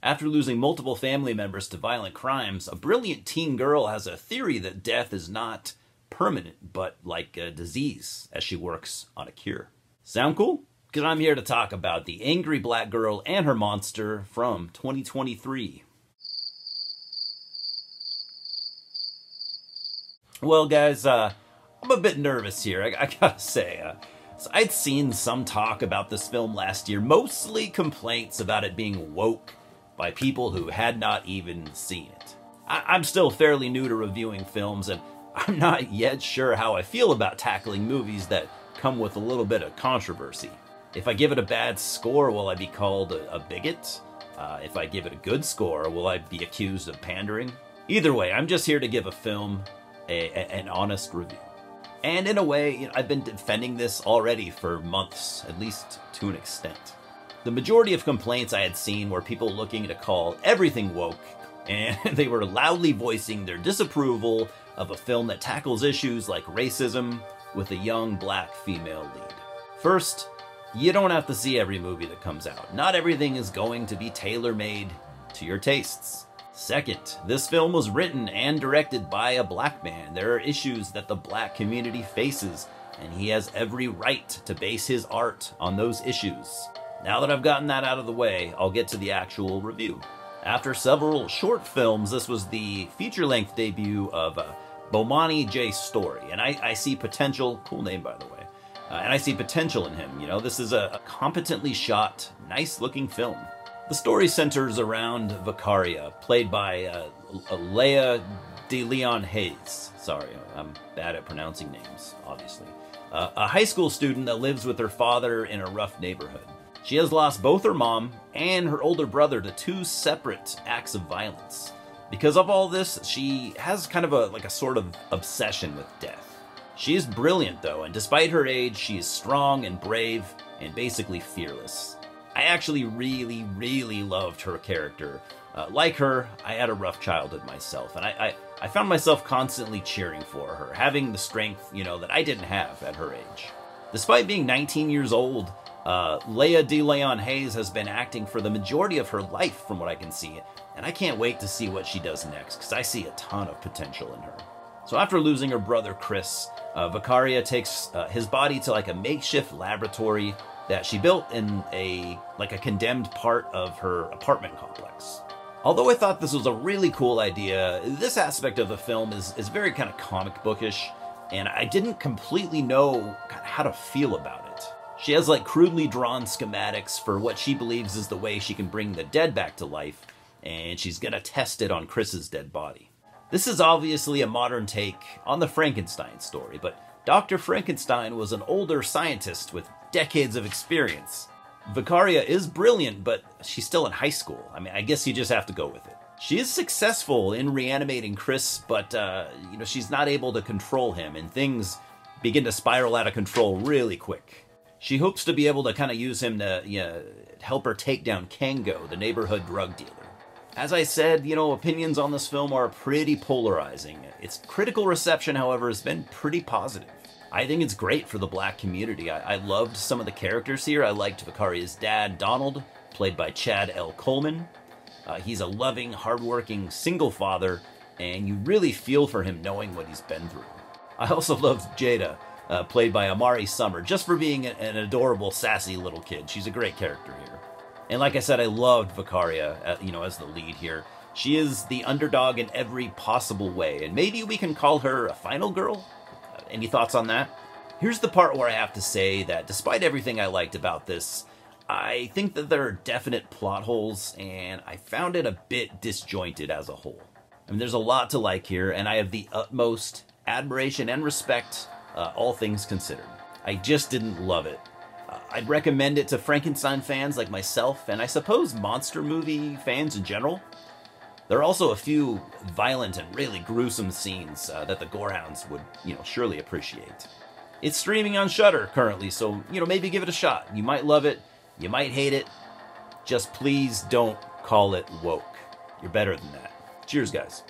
After losing multiple family members to violent crimes, a brilliant teen girl has a theory that death is not permanent, but like a disease, as she works on a cure. Sound cool? Because I'm here to talk about The Angry Black Girl and Her Monster from 2023. Well, guys, I'm a bit nervous here, I gotta say. So I'd seen some talk about this film last year, mostly complaints about it being woke by people who had not even seen it. I'm still fairly new to reviewing films, and I'm not yet sure how I feel about tackling movies that come with a little bit of controversy. If I give it a bad score, will I be called a bigot? If I give it a good score, will I be accused of pandering? Either way, I'm just here to give a film an honest review. And in a way, I've been defending this already for months, at least to an extent. The majority of complaints I had seen were people looking to call everything woke, and they were loudly voicing their disapproval of a film that tackles issues like racism with a young black female lead. First, you don't have to see every movie that comes out. Not everything is going to be tailor-made to your tastes. Second, this film was written and directed by a black man. There are issues that the black community faces, and he has every right to base his art on those issues. Now that I've gotten that out of the way, I'll get to the actual review. After several short films, this was the feature-length debut of Bomani J. Story, and I see potential, cool name by the way, and I see potential in him. This is a competently shot, nice-looking film. The story centers around Vicaria, played by Lea DeLeon Hayes. Sorry, I'm bad at pronouncing names, obviously. A high school student that lives with her father in a rough neighborhood. She has lost both her mom and her older brother to two separate acts of violence. Because of all this, she has kind of a sort of obsession with death. She is brilliant though, and despite her age, she is strong and brave and basically fearless. I actually really loved her character. Like her, I had a rough childhood myself, and I found myself constantly cheering for her, having the strength, that I didn't have at her age. Despite being 19 years old, Lea DeLeon Hayes has been acting for the majority of her life from what I can see, and I can't wait to see what she does next, because I see a ton of potential in her. So after losing her brother Chris, Vicaria takes his body to a makeshift laboratory that she built in a condemned part of her apartment complex. Although I thought this was a really cool idea, this aspect of the film is very kind of comic bookish, and I didn't completely know how to feel about it. She has crudely drawn schematics for what she believes is the way she can bring the dead back to life, and she's gonna test it on Chris's dead body. This is obviously a modern take on the Frankenstein story, but Dr. Frankenstein was an older scientist with decades of experience. Vicaria is brilliant, but she's still in high school. I guess you just have to go with it. She is successful in reanimating Chris, but she's not able to control him, and things begin to spiral out of control really quick. She hopes to be able to kind of use him to help her take down Kango, the neighborhood drug dealer. As I said, opinions on this film are pretty polarizing. Its critical reception, however, has been pretty positive. I think it's great for the black community. I loved some of the characters here. I liked Vicaria's dad, Donald, played by Chad L. Coleman. He's a loving, hardworking, single father, and you really feel for him knowing what he's been through. I also loved Jada, played by Amari Summer, just for being an adorable, sassy little kid. She's a great character here. And like I said, I loved Vicaria, as the lead here. She is the underdog in every possible way, and maybe we can call her a final girl? Any thoughts on that? Here's the part where I have to say that despite everything I liked about this, I think that there are definite plot holes, and I found it a bit disjointed as a whole. There's a lot to like here, and I have the utmost admiration and respect, all things considered. I just didn't love it. I'd recommend it to Frankenstein fans like myself, and I suppose monster movie fans in general. There are also a few violent and really gruesome scenes that the gorehounds would, surely appreciate. It's streaming on Shudder currently, so, maybe give it a shot. You might love it, you might hate it. Just please don't call it woke. You're better than that. Cheers, guys.